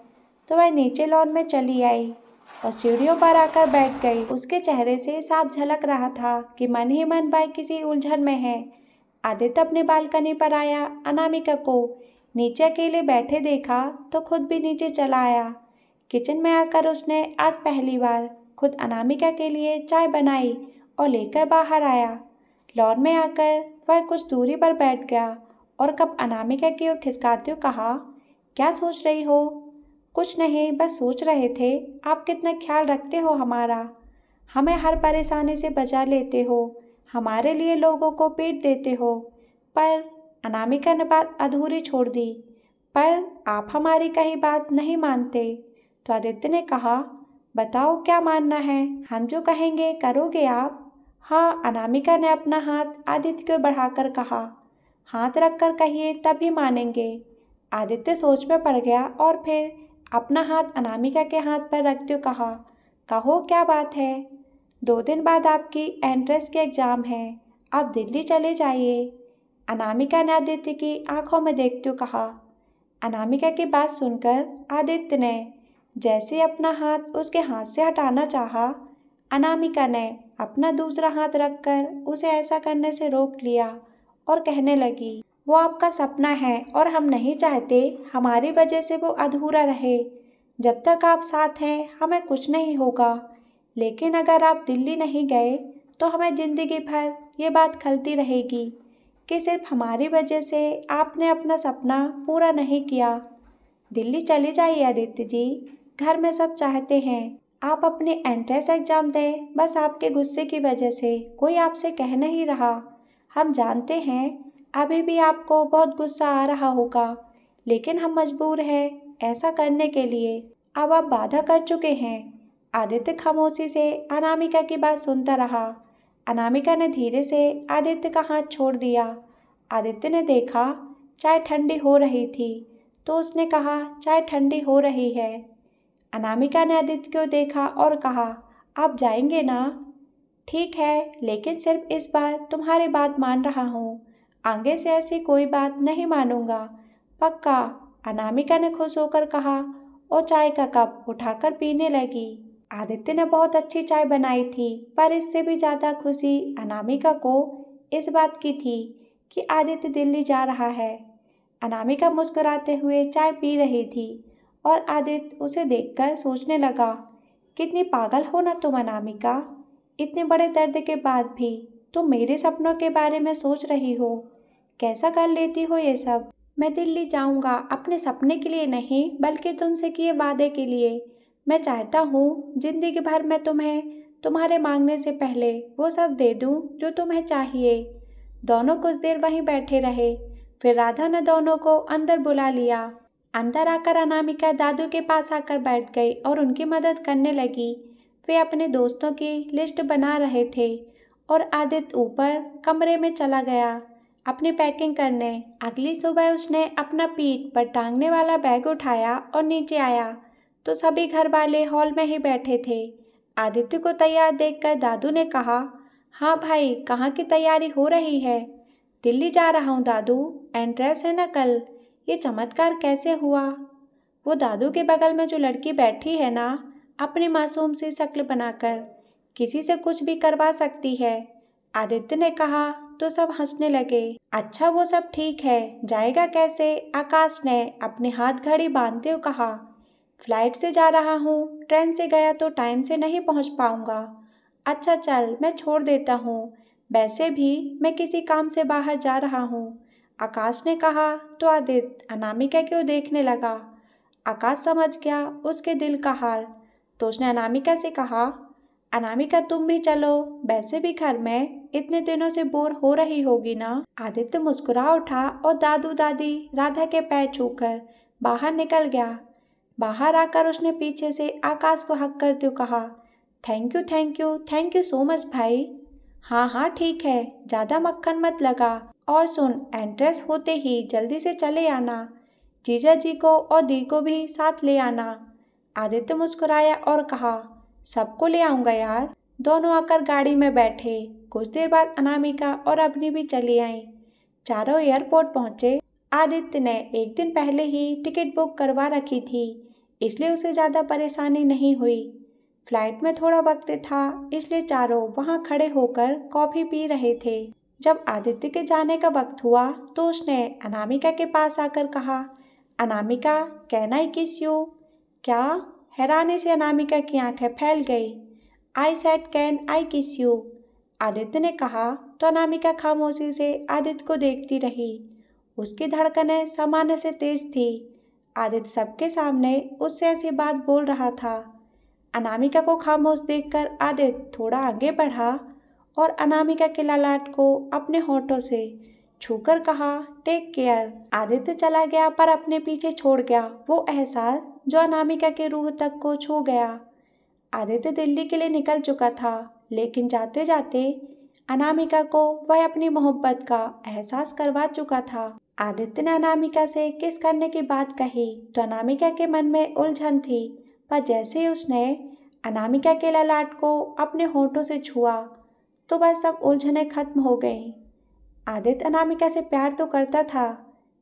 तो वह नीचे लॉन में चली आई और सीढ़ियों पर आकर बैठ गई। उसके चेहरे से साफ झलक रहा था कि मन ही मन वह किसी उलझन में है। आदित्य अपनी बालकनी पर आया। अनामिका को नीचे अकेले बैठे देखा तो खुद भी नीचे चला आया। किचन में आकर उसने आज पहली बार खुद अनामिका के लिए चाय बनाई और लेकर बाहर आया। लॉन में आकर वह कुछ दूरी पर बैठ गया और कब अनामिका की ओर खिसकाते हुए कहा, क्या सोच रही हो? कुछ नहीं, बस सोच रहे थे आप कितना ख्याल रखते हो हमारा, हमें हर परेशानी से बचा लेते हो, हमारे लिए लोगों को पीट देते हो। पर अनामिका ने बात अधूरी छोड़ दी, पर आप हमारी कही बात नहीं मानते। तो आदित्य ने कहा, बताओ क्या मानना है, हम जो कहेंगे करोगे आप? हाँ, अनामिका ने अपना हाथ आदित्य को बढ़ाकर कहा, हाथ रखकर कहिए तभी मानेंगे। आदित्य सोच में पड़ गया और फिर अपना हाथ अनामिका के हाथ पर रखते हुए कहा, कहो क्या बात है? 2 दिन बाद आपकी एंट्रेंस के एग्जाम है, आप दिल्ली चले जाइए। अनामिका ने आदित्य की आंखों में देखते हुए कहा। अनामिका की बात सुनकर आदित्य ने जैसे अपना हाथ उसके हाथ से हटाना चाहा, अनामिका ने अपना दूसरा हाथ रखकर उसे ऐसा करने से रोक लिया और कहने लगी, वो आपका सपना है और हम नहीं चाहते हमारी वजह से वो अधूरा रहे। जब तक आप साथ हैं हमें कुछ नहीं होगा, लेकिन अगर आप दिल्ली नहीं गए तो हमें ज़िंदगी भर ये बात खलती रहेगी कि सिर्फ हमारी वजह से आपने अपना सपना पूरा नहीं किया। दिल्ली चले जाइए आदित्य जी, घर में सब चाहते हैं आप अपने एंट्रेंस एग्जाम दें, बस आपके गुस्से की वजह से कोई आपसे कह नहीं रहा। हम जानते हैं अभी भी आपको बहुत गुस्सा आ रहा होगा, लेकिन हम मजबूर हैं ऐसा करने के लिए, अब आप वादा कर चुके हैं। आदित्य खामोशी से अनामिका की बात सुनता रहा। अनामिका ने धीरे से आदित्य का हाथ छोड़ दिया। आदित्य ने देखा चाय ठंडी हो रही थी, तो उसने कहा, चाय ठंडी हो रही है। अनामिका ने आदित्य को देखा और कहा, आप जाएंगे ना? ठीक है, लेकिन सिर्फ इस बार तुम्हारी बात मान रहा हूँ, आगे से ऐसी कोई बात नहीं मानूंगा, पक्का, अनामिका ने खुश होकर कहा और चाय का कप उठाकर पीने लगी। आदित्य ने बहुत अच्छी चाय बनाई थी, पर इससे भी ज्यादा खुशी अनामिका को इस बात की थी कि आदित्य दिल्ली जा रहा है। अनामिका मुस्कुराते हुए चाय पी रही थी और आदित्य उसे देखकर सोचने लगा, कितनी पागल हो ना तुम अनामिका, इतने बड़े दर्द के बाद भी तुम मेरे सपनों के बारे में सोच रही हो। कैसा कर लेती हो ये सब। मैं दिल्ली जाऊंगा अपने सपने के लिए नहीं, बल्कि तुमसे किए वादे के लिए। मैं चाहता हूँ जिंदगी भर मैं तुम्हें तुम्हारे मांगने से पहले वो सब दे दूँ जो तुम्हें चाहिए। दोनों कुछ देर वहीं बैठे रहे, फिर राधा ने दोनों को अंदर बुला लिया। अंदर आकर अनामिका दादू के पास आकर बैठ गई और उनकी मदद करने लगी। वे अपने दोस्तों की लिस्ट बना रहे थे और आदित्य ऊपर कमरे में चला गया अपनी पैकिंग करने। अगली सुबह उसने अपना पीठ पर टांगने वाला बैग उठाया और नीचे आया तो सभी घर वाले हॉल में ही बैठे थे। आदित्य को तैयार देखकर दादू ने कहा, हाँ भाई, कहाँ की तैयारी हो रही है। दिल्ली जा रहा हूँ दादू, एंट्रेंस है ना कल। ये चमत्कार कैसे हुआ। वो दादू के बगल में जो लड़की बैठी है ना, अपनी मासूम सी शक्ल बनाकर किसी से कुछ भी करवा सकती है। आदित्य ने कहा तो सब हंसने लगे। अच्छा वो सब ठीक है, जाएगा कैसे। आकाश ने अपने हाथ घड़ी बांधते हुए कहा, फ्लाइट से जा रहा हूँ, ट्रेन से गया तो टाइम से नहीं पहुँच पाऊंगा। अच्छा चल, मैं छोड़ देता हूँ, वैसे भी मैं किसी काम से बाहर जा रहा हूँ। आकाश ने कहा तो आदित्य अनामिका को देखने लगा। आकाश समझ गया उसके दिल का हाल, तो उसने अनामिका से कहा, अनामिका तुम भी चलो, वैसे भी घर में इतने दिनों से बोर हो रही होगी ना। आदित्य मुस्कुरा उठा और दादू दादी राधा के पैर छूकर बाहर निकल गया। बाहर आकर उसने पीछे से आकाश को हक करते हुए कहा, thank you thank you thank you so much भाई। हाँ हाँ ठीक है, ज़्यादा मक्खन मत लगा। और सुन, एंट्रेंस होते ही जल्दी से चले आना, जीजा जी को और दी को भी साथ ले आना। आदित्य मुस्कुराया और कहा, सबको ले आऊँगा यार। दोनों आकर गाड़ी में बैठे। कुछ देर बाद अनामिका और अवनी भी चली आईं। चारों एयरपोर्ट पहुँचे। आदित्य ने एक दिन पहले ही टिकट बुक करवा रखी थी, इसलिए उसे ज़्यादा परेशानी नहीं हुई। फ्लाइट में थोड़ा वक्त था, इसलिए चारों वहाँ खड़े होकर कॉफ़ी पी रहे थे। जब आदित्य के जाने का वक्त हुआ तो उसने अनामिका के पास आकर कहा, अनामिका, कैन आई किस यू। क्या। हैरानी से अनामिका की आंखें फैल गई। आई सेड कैन आई किस यू, आदित्य ने कहा तो अनामिका खामोशी से आदित्य को देखती रही। उसकी धड़कनें सामान्य से तेज थी। आदित्य सबके सामने उससे ऐसी बात बोल रहा था। अनामिका को खामोश देखकर आदित्य थोड़ा आगे बढ़ा और अनामिका के ललाट को अपने होठों से छूकर कहा, टेक केयर। आदित्य चला गया पर अपने पीछे छोड़ गया वो एहसास जो अनामिका के रूह तक को छू गया। आदित्य दिल्ली के लिए निकल चुका था, लेकिन जाते जाते अनामिका को वह अपनी मोहब्बत का एहसास करवा चुका था। आदित्य ने अनामिका से किस करने की बात कही तो अनामिका के मन में उलझन थी, पर जैसे ही उसने अनामिका के ललाट को अपने होठों से छुआ तो वह सब उलझनें खत्म हो गईं। आदित्य अनामिका से प्यार तो करता था,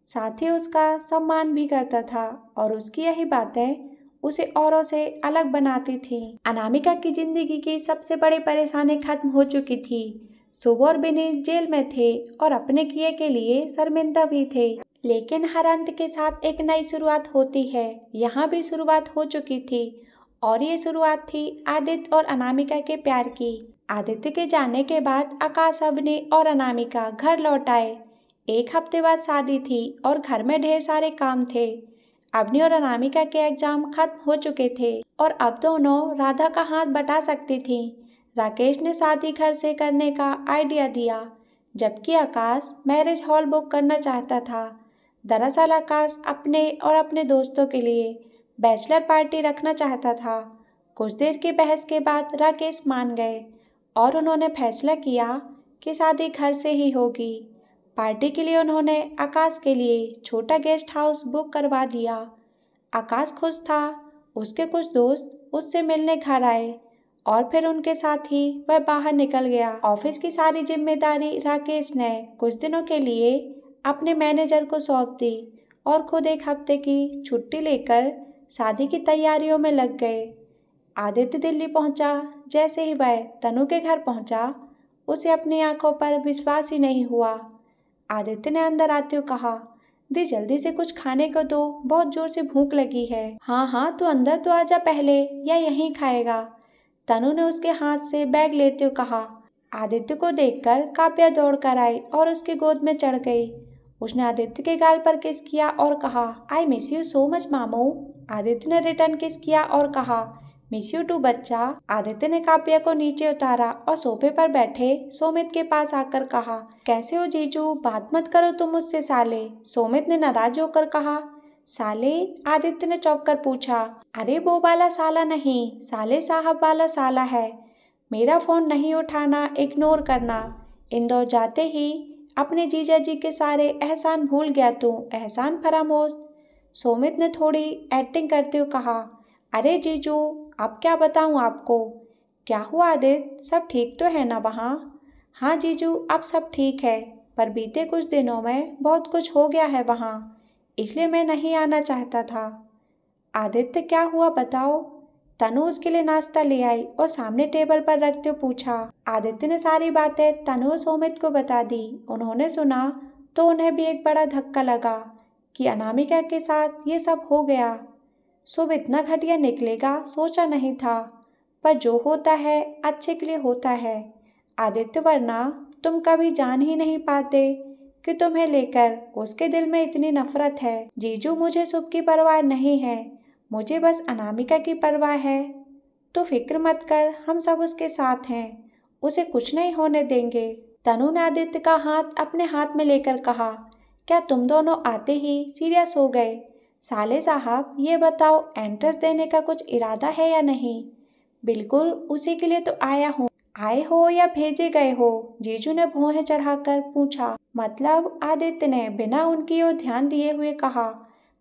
साथ ही उसका सम्मान भी करता था और उसकी यही बातें उसे औरों से अलग बनाती थीं। अनामिका की जिंदगी की सबसे बड़ी परेशानी खत्म हो चुकी थी। सुबह और विनीत जेल में थे और अपने किए के लिए शर्मिंदा भी थे। लेकिन हर अंत के साथ एक नई शुरुआत होती है। यहाँ भी शुरुआत हो चुकी थी और ये शुरुआत थी आदित्य और अनामिका के प्यार की। आदित्य के जाने के बाद आकाश, अवनी और अनामिका घर लौट आए। एक हफ्ते बाद शादी थी और घर में ढेर सारे काम थे। अवनी और अनामिका के एग्जाम खत्म हो चुके थे और अब दोनों राधा का हाथ बटा सकती थीं। राकेश ने शादी घर से करने का आइडिया दिया, जबकि आकाश मैरिज हॉल बुक करना चाहता था। दरअसल आकाश अपने और अपने दोस्तों के लिए बैचलर पार्टी रखना चाहता था। कुछ देर की बहस के बाद राकेश मान गए और उन्होंने फैसला किया कि शादी घर से ही होगी। पार्टी के लिए उन्होंने आकाश के लिए छोटा गेस्ट हाउस बुक करवा दिया। आकाश खुश था। उसके कुछ दोस्त उससे मिलने घर आए और फिर उनके साथ ही वह बाहर निकल गया। ऑफिस की सारी जिम्मेदारी राकेश ने कुछ दिनों के लिए अपने मैनेजर को सौंप दी और खुद एक हफ्ते की छुट्टी लेकर शादी की तैयारियों में लग गए। आदित्य दिल्ली पहुंचा। जैसे ही वह तनु के घर पहुंचा, उसे अपनी आंखों पर विश्वास ही नहीं हुआ। आदित्य ने अंदर आते हुए कहा, दी जल्दी से कुछ खाने को दो, बहुत जोर से भूख लगी है। हाँ हाँ, तू अंदर तो आजा पहले, या यहीं खाएगा? तनु ने उसके हाथ से बैग लेते हुए कहा। आदित्य को देखकर काव्या दौड़ कर आई और उसकी गोद में चढ़ गई। उसने आदित्य के गाल पर किस किया और कहा, I miss you so much मामू। आदित्य ने रिटर्न किस किया और कहा, मिस यू टू बच्चा। आदित्य ने काव्या को नीचे उतारा और सोफे पर बैठे सोमित के पास आकर कहा, कैसे हो जीजू, बात मत करो तुम मुझसे साले। सोमित ने नाराज होकर कहा, साले? आदित्य ने चौंक कर पूछा। अरे वो वाला साला नहीं, साले साहब वाला साला है। मेरा फोन नहीं उठाना, इग्नोर करना। इंदौर जाते ही अपने जीजा जी के सारे एहसान भूल गया तू, एहसान फरामोश। सोमित ने थोड़ी एक्टिंग करते हुए कहा, अरे जीजू, अब क्या बताऊं आपको। क्या हुआ आदित्य, सब ठीक तो है ना वहाँ? हाँ जीजू, अब सब ठीक है, पर बीते कुछ दिनों में बहुत कुछ हो गया है वहाँ, इसलिए मैं नहीं आना चाहता था। आदित्य, क्या हुआ बताओ। तनु उसके लिए नाश्ता ले आई और सामने टेबल पर रखते हुए पूछा। आदित्य ने सारी बातें तनु और सोमित को बता दी। उन्होंने सुना तो उन्हें भी एक बड़ा धक्का लगा कि अनामिका के साथ ये सब हो गया। शुभ इतना घटिया निकलेगा सोचा नहीं था, पर जो होता है अच्छे के लिए होता है आदित्य, वरना तुम कभी जान ही नहीं पाते कि तुम्हें लेकर उसके दिल में इतनी नफरत है। जीजू, मुझे शुभ की परवाह नहीं है, मुझे बस अनामिका की परवाह है। तो फिक्र मत कर, हम सब उसके साथ हैं, उसे कुछ नहीं होने देंगे। तनु ने आदित्य का हाथ अपने हाथ में लेकर कहा, क्या तुम दोनों आते ही सीरियस हो गए? साले साहब, ये बताओ, एंट्रेंस देने का कुछ इरादा है या नहीं? बिल्कुल, उसी के लिए तो आया हूँ। आए हो या भेजे गए हो? जीजू ने भौहें चढ़ाकर पूछा। मतलब? आदित्य ने बिना उनकी ओर ध्यान दिए हुए कहा,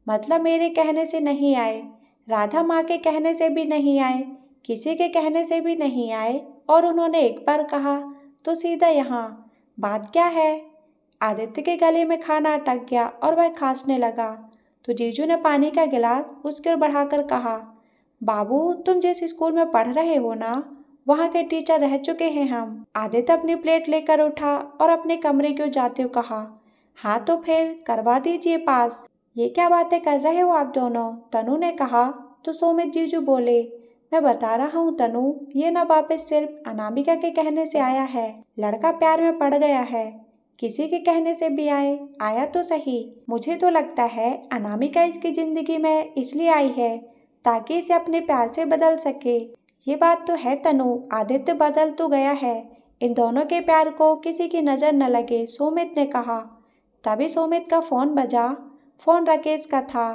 मतलब मेरे कहने से नहीं आए, राधा माँ के कहने से भी नहीं आए, किसी के कहने से भी नहीं आए, और उन्होंने एक बार कहा तो सीधा यहाँ। बात क्या है? आदित्य के गले में खाना अटक गया और वह खांसने लगा, तो जीजू ने पानी का गिलास उसकी ओर बढ़ाकर कहा, बाबू, तुम जिस स्कूल में पढ़ रहे हो ना, वहाँ के टीचर रह चुके हैं हम। आदित्य अपनी प्लेट लेकर उठा और अपने कमरे की ओर जाते हुए कहा, हाँ तो फिर करवा दीजिए पास। ये क्या बातें कर रहे हो आप दोनों? तनु ने कहा। तो सुमित जीजू बोले, मैं बता रहा हूँ तनु, ये ना वापस सिर्फ अनामिका के कहने से आया है, लड़का प्यार में पड़ गया है, किसी के कहने से भी आया तो सही। मुझे तो लगता है अनामिका इसकी जिंदगी में इसलिए आई है ताकि इसे अपने प्यार से बदल सके। ये बात तो है तनु, आदित्य बदल तो गया है, इन दोनों के प्यार को किसी की नजर न लगे, सुमित ने कहा। तभी सुमित का फोन बजा। फोन राकेश का था।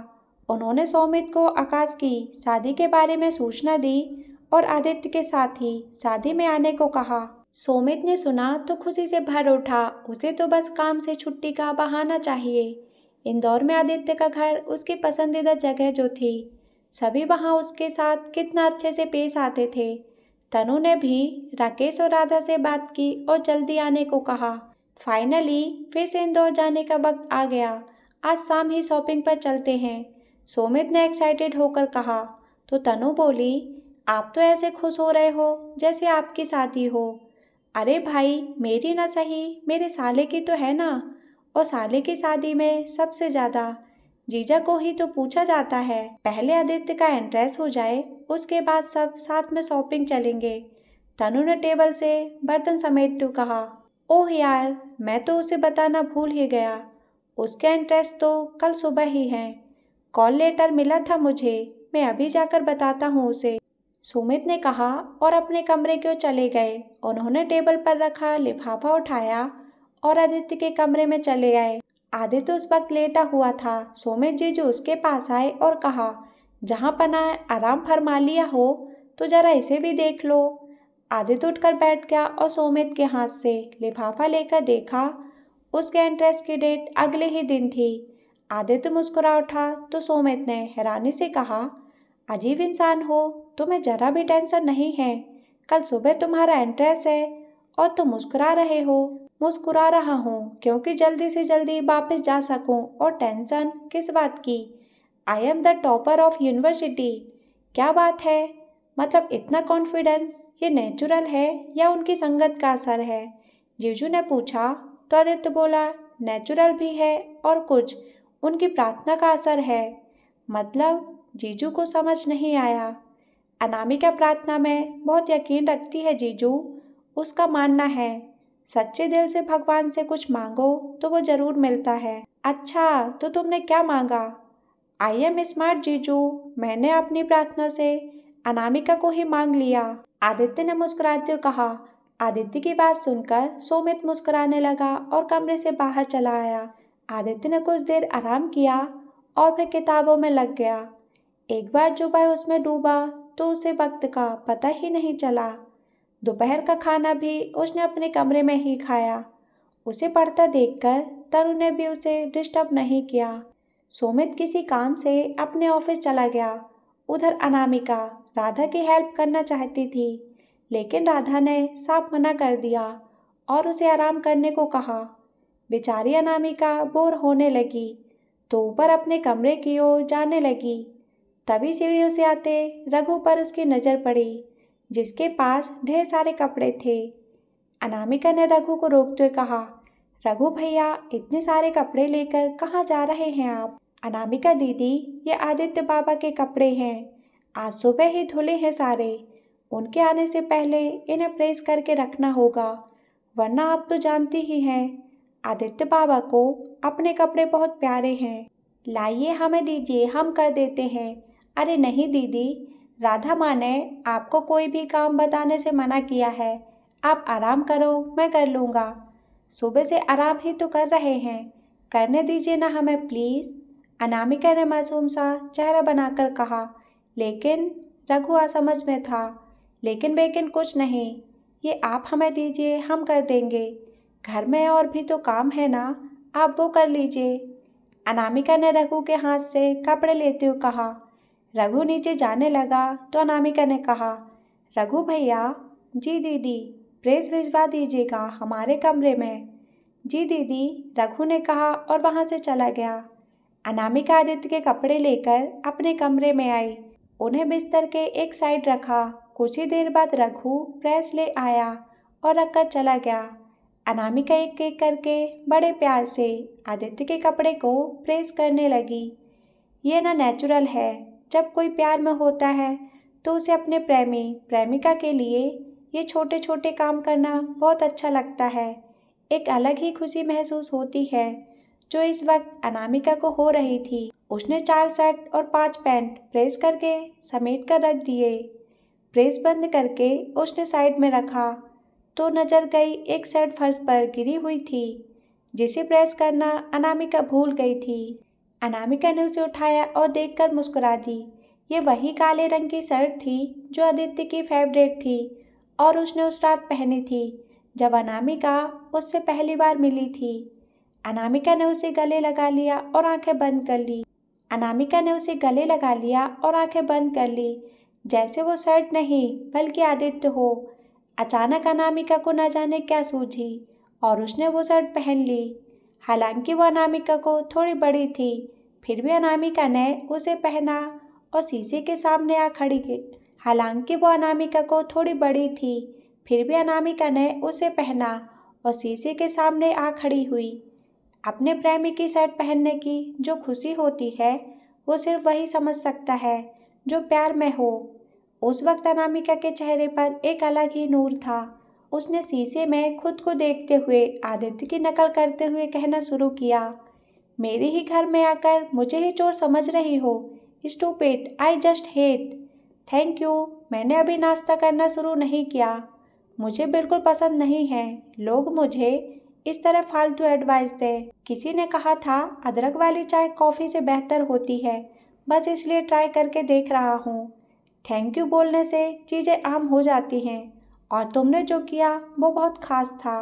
उन्होंने सुमित को आकाश की शादी के बारे में सूचना दी और आदित्य के साथ ही शादी में आने को कहा। सुमित ने सुना तो खुशी से भर उठा, उसे तो बस काम से छुट्टी का बहाना चाहिए। इंदौर में आदित्य का घर उसकी पसंदीदा जगह जो थी, सभी वहां उसके साथ कितना अच्छे से पेश आते थे। तनु ने भी राकेश और राधा से बात की और जल्दी आने को कहा। फाइनली फिर से इंदौर जाने का वक्त आ गया। आज शाम ही शॉपिंग पर चलते हैं, सुमित ने एक्साइटेड होकर कहा। तो तनु बोली, आप तो ऐसे खुश हो रहे हो जैसे आपकी शादी हो। अरे भाई, मेरी ना सही, मेरे साले की तो है ना, और साले की शादी में सबसे ज्यादा जीजा को ही तो पूछा जाता है। पहले आदित्य का एंट्रेंस हो जाए, उसके बाद सब साथ में शॉपिंग चलेंगे। तनु ने टेबल से बर्तन समेटते हुए कहा, ओह यार, मैं तो उसे बताना भूल ही गया, उसके एंट्रेंस तो कल सुबह ही है। कॉल लेटर मिला था मुझे, मैं अभी जाकर बताता हूँ उसे, सुमित ने कहा और अपने कमरे की ओर चले गए। उन्होंने टेबल पर रखा लिफाफा उठाया और आदित्य के कमरे में चले आए। आदित्य उस वक्त लेटा हुआ था। सुमित जीजू उसके पास आए और कहा, जहाँ पना आराम फरमा लिया हो तो जरा इसे भी देख लो। आदित्य उठकर बैठ गया और सुमित के हाथ से लिफाफा लेकर देखा। उसके एंट्रेंस की डेट अगले ही दिन थी। आदित्य मुस्कुरा उठा तो सुमित ने हैरानी से कहा, अजीब इंसान हो, तुम्हें जरा भी टेंशन नहीं है, कल सुबह तुम्हारा एंट्रेंस है और तुम मुस्कुरा रहे हो। मुस्कुरा रहा हूँ क्योंकि जल्दी से जल्दी वापस जा सकूँ। और टेंशन किस बात की? I am the topper of university. क्या बात है? मतलब इतना कॉन्फिडेंस, ये नेचुरल है या उनकी संगत का असर है? जीजू ने पूछा तो आदित्य बोला, नेचुरल भी है और कुछ उनकी प्रार्थना का असर है। मतलब? जीजू को समझ नहीं आया। अनामिका प्रार्थना में बहुत यकीन रखती है जीजू। उसका मानना है सच्चे दिल से भगवान से कुछ मांगो तो वो जरूर मिलता है। अच्छा, तो तुमने क्या मांगा? आई एम स्मार्ट जीजू। मैंने अपनी प्रार्थना से अनामिका को ही मांग लिया। आदित्य ने मुस्कुराते हुए कहा। आदित्य की बात सुनकर सुमित मुस्कुराने लगा और कमरे से बाहर चला आया। आदित्य ने कुछ देर आराम किया और फिर किताबों में लग गया। एक बार जो वह उसमें डूबा तो उसे वक्त का पता ही नहीं चला। दोपहर का खाना भी उसने अपने कमरे में ही खाया। उसे पढ़ता देखकर तरुण ने भी उसे डिस्टर्ब नहीं किया। सुमित किसी काम से अपने ऑफिस चला गया। उधर अनामिका राधा की हेल्प करना चाहती थी, लेकिन राधा ने साफ मना कर दिया और उसे आराम करने को कहा। बेचारी अनामिका बोर होने लगी तो ऊपर अपने कमरे की ओर जाने लगी। तभी सीढ़ियों से आते रघु पर उसकी नजर पड़ी, जिसके पास ढेर सारे कपड़े थे। अनामिका ने रघु को रोकते हुए कहा, रघु भैया, इतने सारे कपड़े लेकर कहाँ जा रहे हैं आप? अनामिका दीदी, ये आदित्य बाबा के कपड़े हैं। आज सुबह ही धुले हैं सारे। उनके आने से पहले इन्हें प्रेस करके रखना होगा, वरना आप तो जानती ही हैं आदित्य बाबा को अपने कपड़े बहुत प्यारे हैं। लाइए हमें दीजिए, हम कर देते हैं। अरे नहीं दीदी, राधा माँ ने आपको कोई भी काम बताने से मना किया है। आप आराम करो, मैं कर लूँगा। सुबह से आराम ही तो कर रहे हैं, करने दीजिए ना हमें प्लीज़। अनामिका ने मासूम सा चेहरा बनाकर कहा। लेकिन रघु असमझ में था। लेकिन कुछ नहीं, ये आप हमें दीजिए, हम कर देंगे। घर में और भी तो काम है ना, आप वो कर लीजिए। अनामिका ने रघु के हाथ से कपड़े लेते हुए कहा। रघु नीचे जाने लगा तो अनामिका ने कहा, रघु भैया। जी दीदी, प्रेस भिजवा दीजिएगा हमारे कमरे में। जी दीदी, रघु ने कहा और वहां से चला गया। अनामिका आदित्य के कपड़े लेकर अपने कमरे में आई। उन्हें बिस्तर के एक साइड रखा। कुछ ही देर बाद रघु प्रेस ले आया और रखकर चला गया। अनामिका एक एक करके बड़े प्यार से आदित्य के कपड़े को प्रेस करने लगी। ये ना नेचुरल है। जब कोई प्यार में होता है तो उसे अपने प्रेमी प्रेमिका के लिए ये छोटे छोटे काम करना बहुत अच्छा लगता है। एक अलग ही खुशी महसूस होती है, जो इस वक्त अनामिका को हो रही थी। उसने 4 शर्ट और 5 पैंट प्रेस करके समेट कर रख दिए। प्रेस बंद करके उसने साइड में रखा तो नजर गई एक शर्ट फर्श पर गिरी हुई थी, जिसे प्रेस करना अनामिका भूल गई थी। अनामिका ने उसे उठाया और देखकर मुस्कुरा दी। ये वही काले रंग की शर्ट थी जो आदित्य की फेवरेट थी और उसने उस रात पहनी थी जब अनामिका उससे पहली बार मिली थी। अनामिका ने उसे गले लगा लिया और आंखें बंद कर ली। अनामिका ने उसे गले लगा लिया और आंखें बंद कर ली, जैसे वो शर्ट नहीं बल्कि आदित्य हो। अचानक अनामिका को न जाने क्या सूझी और उसने वो शर्ट पहन ली। हालांकि वो अनामिका को थोड़ी बड़ी थी, फिर भी अनामिका ने उसे पहना और शीशे के सामने आ खड़ी की। हालांकि वो अनामिका को थोड़ी बड़ी थी, फिर भी अनामिका ने उसे पहना और शीशे के सामने आ खड़ी हुई। अपने प्रेमी की शर्ट पहनने की जो खुशी होती है, वो सिर्फ वही समझ सकता है जो प्यार में हो। उस वक्त अनामिका के चेहरे पर एक अलग ही नूर था। उसने शीशे में खुद को देखते हुए आदित्य की नकल करते हुए कहना शुरू किया, मेरे ही घर में आकर मुझे ही चोर समझ रही हो? Stupid, I just hate. Thank you, मैंने अभी नाश्ता करना शुरू नहीं किया। मुझे बिल्कुल पसंद नहीं है लोग मुझे इस तरह फालतू एडवाइस दें। किसी ने कहा था अदरक वाली चाय कॉफ़ी से बेहतर होती है, बस इसलिए ट्राई करके देख रहा हूँ। थैंक यू बोलने से चीज़ें आम हो जाती हैं और तुमने जो किया वो बहुत खास था।